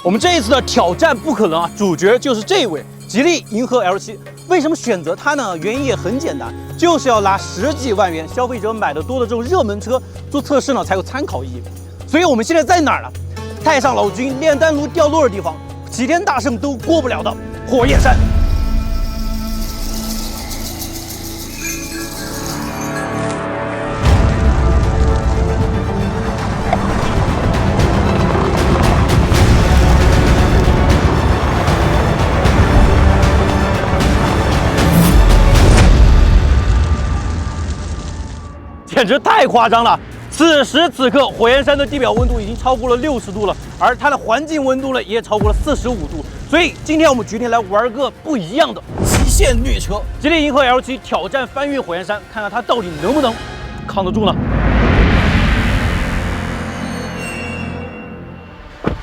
我们这一次的挑战不可能啊，主角就是这一位吉利银河 L7。为什么选择它呢？原因也很简单，就是要拿10几万元消费者买的多的这种热门车做测试呢，才有参考意义。所以我们现在在哪儿呢？太上老君炼丹炉掉落的地方，齐天大圣都过不了的火焰山。 简直太夸张了！此时此刻，火焰山的地表温度已经超过了60度了，而它的环境温度呢也超过了45度。所以今天我们决定来玩个不一样的极限虐车——吉利银河 L7挑战翻越火焰山，看看它到底能不能扛得住呢？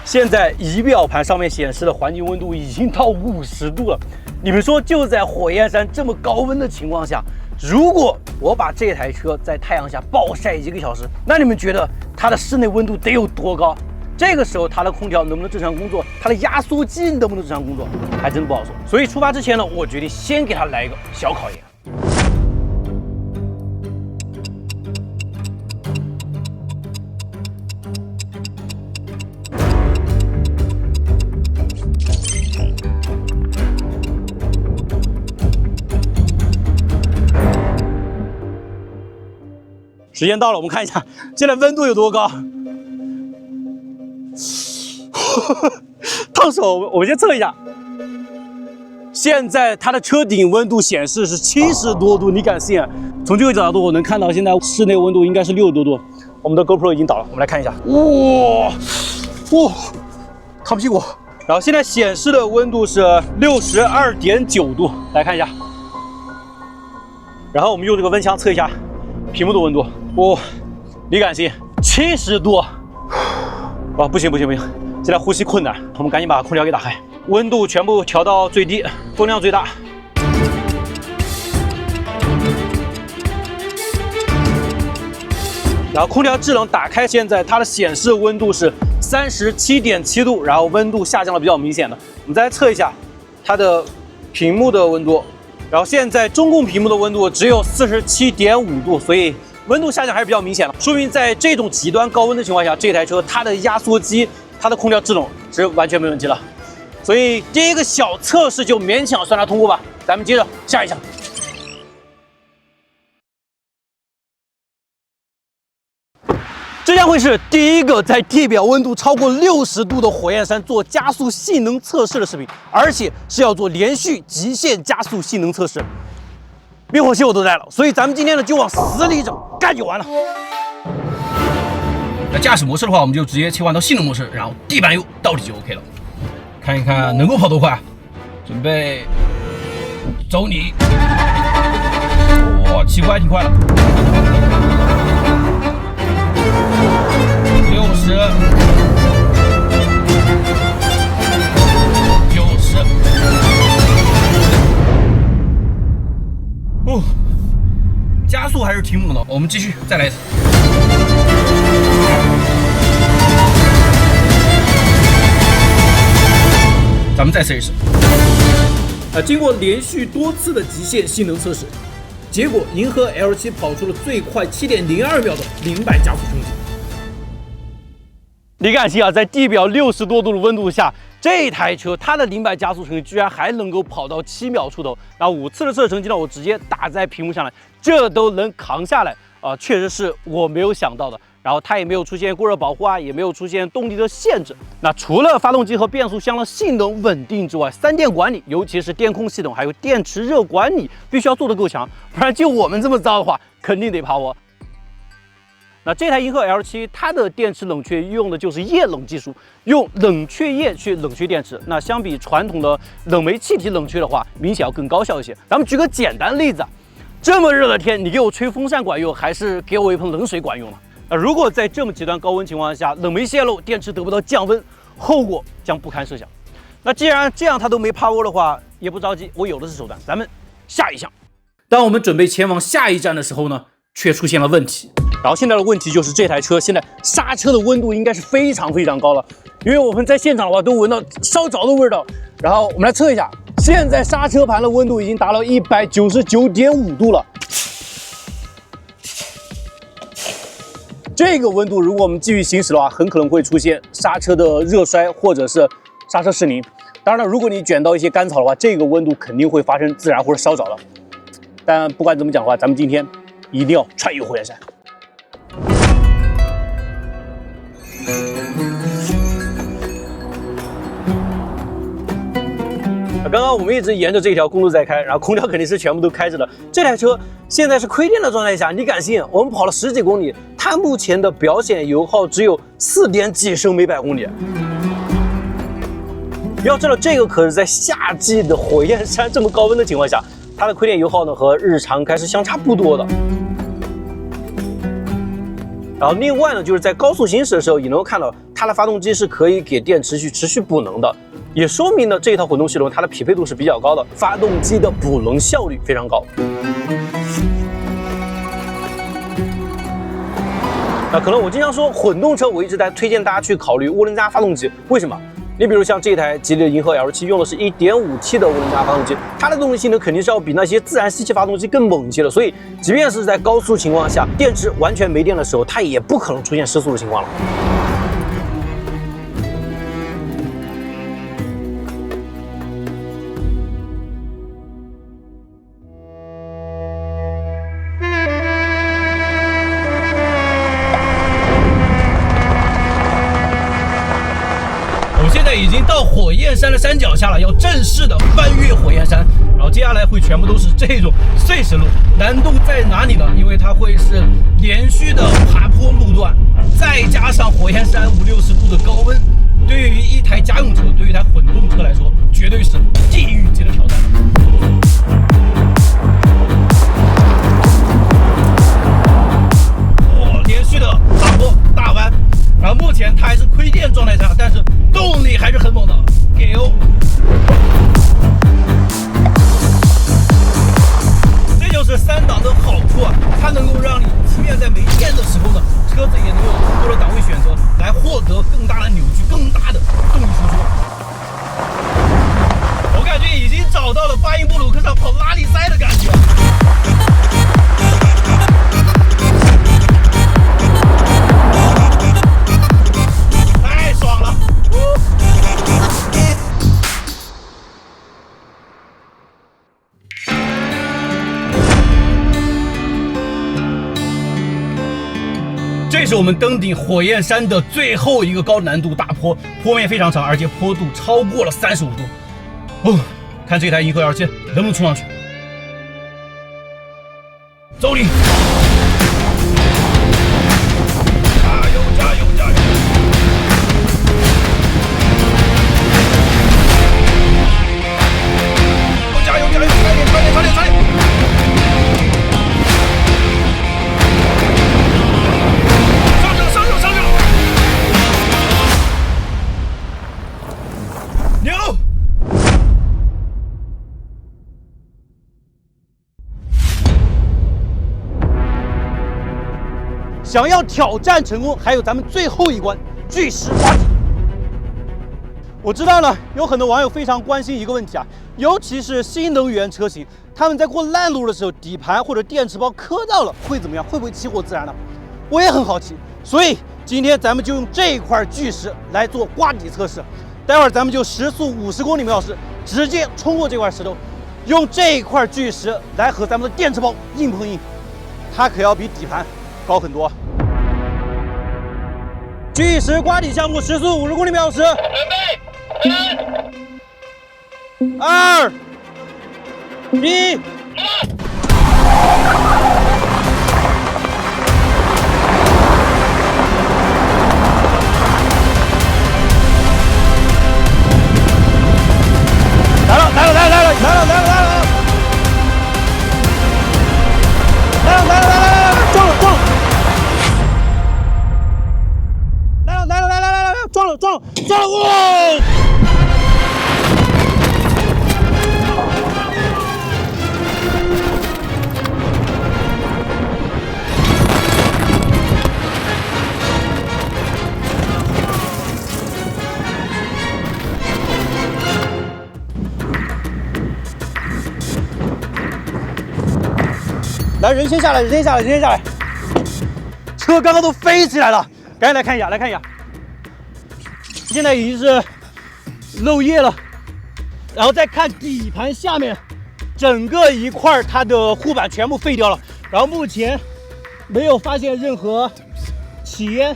现在仪表盘上面显示的环境温度已经到50度了。你们说，就在火焰山这么高温的情况下，如果我把这台车在太阳下暴晒1个小时，那你们觉得它的室内温度得有多高？这个时候它的空调能不能正常工作？它的压缩机能不能正常工作？还真不好说。所以出发之前呢，我决定先给它来一个小考验。 时间到了，我们看一下现在温度有多高。烫手，我们先测一下。现在它的车顶温度显示是70多度，你敢信？从这个角度我能看到，现在室内温度应该是60多度。我们的 GoPro 已经倒了，我们来看一下。哇，烫屁股。然后现在显示的温度是62.9度，来看一下。然后我们用这个温枪测一下屏幕的温度。 你敢信？70度！啊，不行，现在呼吸困难，我们赶紧把空调给打开，温度全部调到最低，风量最大。然后空调制冷打开，现在它的显示温度是37.7度，然后温度下降了比较明显的。我们再来测一下它的屏幕的温度，然后现在中控屏幕的温度只有47.5度，所以 温度下降还是比较明显的，说明在这种极端高温的情况下，这台车它的压缩机、它的空调制冷是完全没问题了。所以第一个小测试就勉强算它通过吧。咱们接着下一项。这将会是第一个在地表温度超过60度的火焰山做加速性能测试的视频，而且是要做连续极限加速性能测试。 灭火器我都带了，所以咱们今天呢就往死里整，干就完了。那驾驶模式的话，我们就直接切换到性能模式，然后地板油到底就 OK 了。看一看能够跑多快，准备走你！哇，起步还挺快的。60。 哦，加速还是挺猛的，我们继续再来一次。咱们再试一试。经过连续多次的极限性能测试，结果银河 L7跑出了最快7.02秒的0百加速成绩。你敢信啊，在地表60多度的温度下，这台车它的0百加速成绩居然还能够跑到7秒出头。那5次的测试成绩呢，我直接打在屏幕上来，这都能扛下来啊，确实是我没有想到的。然后它也没有出现过热保护啊，也没有出现动力的限制。那除了发动机和变速箱的性能稳定之外，3电管理，尤其是电控系统还有电池热管理，必须要做得够强，不然就我们这么造的话，肯定得趴窝。 那这台银河 L7，它的电池冷却用的就是液冷技术，用冷却液去冷却电池。那相比传统的冷媒气体冷却的话，明显要更高效一些。咱们举个简单例子，这么热的天，你给我吹风扇管用，还是给我一盆冷水管用呢？如果在这么极端高温情况下，冷媒泄漏，电池得不到降温，后果将不堪设想。那既然这样它都没趴窝的话，也不着急，我有的是手段。咱们下一项。当我们准备前往下一站的时候呢，却出现了问题。然后现在的问题就是这台车现在刹车的温度应该是非常高了，因为我们在现场的话都闻到烧着的味道。然后我们来测一下，现在刹车盘的温度已经达到199.5度了。这个温度，如果我们继续行驶的话，很可能会出现刹车的热衰或者是刹车失灵。当然了，如果你卷到一些干草的话，这个温度肯定会发生自燃或者烧着的。但不管怎么讲的话，咱们今天一定要穿越火焰山。刚刚我们一直沿着这条公路在开，然后空调肯定是全部都开着的。这台车现在是亏电的状态下，你敢信？我们跑了10几公里，它目前的表显油耗只有4点几升每100公里。要知道，这个可是在夏季的火焰山这么高温的情况下，它的亏电油耗呢和日常开是相差不多的。然后另外呢，就是在高速行驶的时候，也能够看到它的发动机是可以给电持续补能的。也说明呢，这一套混动系统它的匹配度是比较高的，发动机的补能效率非常高。那可能我经常说混动车，我一直在推荐大家去考虑涡轮增压发动机，为什么？你比如像这台吉利的银河 L7 用的是 1.5T 的涡轮增压发动机，它的动力性能肯定是要比那些自然吸气发动机更猛一些的，所以即便是在高速情况下，电池完全没电的时候，它也不可能出现失速的情况了。现在已经到火焰山的山脚下了，要正式的翻越火焰山，然后接下来会全部都是这种碎石路，难度在哪里呢？因为它会是连续的爬坡路段，再加上火焰山50-60度的高温，对于一台家用车，对于一台混动车来说，绝对是地狱级的挑战。连续的爬坡大弯，然后目前它还是亏电状态下，但是动力还是很猛的，给油！这就是3档的好处啊，它能够让你即便在没电的时候呢，车子也能有更多的档位选择，来获得更大的扭矩、更大的动力输出。我感觉已经找到了巴音布鲁克上跑拉力赛的感觉。这是我们登顶火焰山的最后一个高难度大坡，坡面非常长，而且坡度超过了35度。哦，看这台银河 L7能不能冲上去？走你！加油加油加油！加油加油！快点快点快点快点！想要挑战成功，还有咱们最后一关巨石滑梯。我知道呢，有很多网友非常关心一个问题啊，尤其是新能源车型，他们在过烂路的时候，底盘或者电池包磕到了会怎么样？会不会起火自燃呢？我也很好奇，所以今天咱们就用这块巨石来做刮底测试。待会儿咱们就时速50公里每小时，直接冲过这块石头，用这块巨石来和咱们的电池包硬碰硬，它可要比底盘高很多。巨石刮底项目时速50公里每小时，准备3、2、1。来了！撞了！撞了！哇！来，人先下来，人先下来，人先下来。车刚刚都飞起来了，赶紧来看一下，来看一下。现在已经是漏液了，然后再看底盘下面，整个一块它的护板全部废掉了，然后目前没有发现任何起烟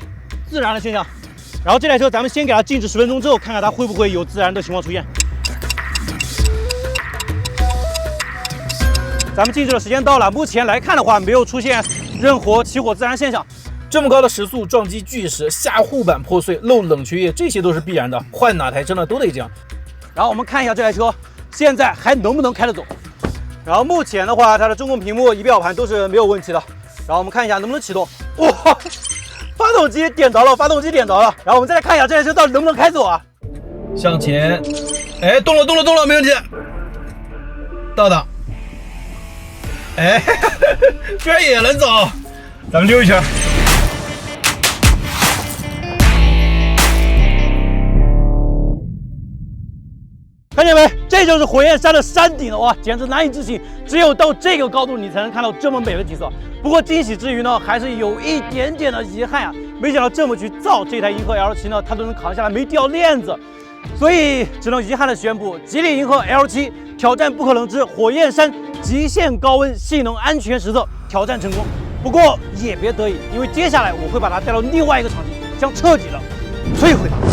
自燃的现象。然后这台车咱们先给它静置10分钟之后，看看它会不会有自燃的情况出现。咱们静置的时间到了，目前来看的话，没有出现任何起火自燃现象。这么高的时速撞击巨石，下护板破碎，漏冷却液，这些都是必然的，换哪台车呢都得这样。然后我们看一下这台车现在还能不能开得走。然后目前的话，它的中控屏幕、仪表盘都是没有问题的。然后我们看一下能不能启动。哇，发动机点着了，发动机点着了。然后我们再来看一下这台车到底能不能开走啊？向前，哎，动了，没问题。倒档，哎，居然也能走，咱们溜一圈。看见没？这就是火焰山的山顶了哇，简直难以置信！只有到这个高度，你才能看到这么美的景色。不过惊喜之余呢，还是有一点点的遗憾啊！没想到这么去造这台银河 L7呢，它都能扛下来，没掉链子。所以只能遗憾的宣布，吉利银河 L7挑战不可能之火焰山极限高温性能安全实测挑战成功。不过也别得意，因为接下来我会把它带到另外一个场景，将彻底的摧毁它。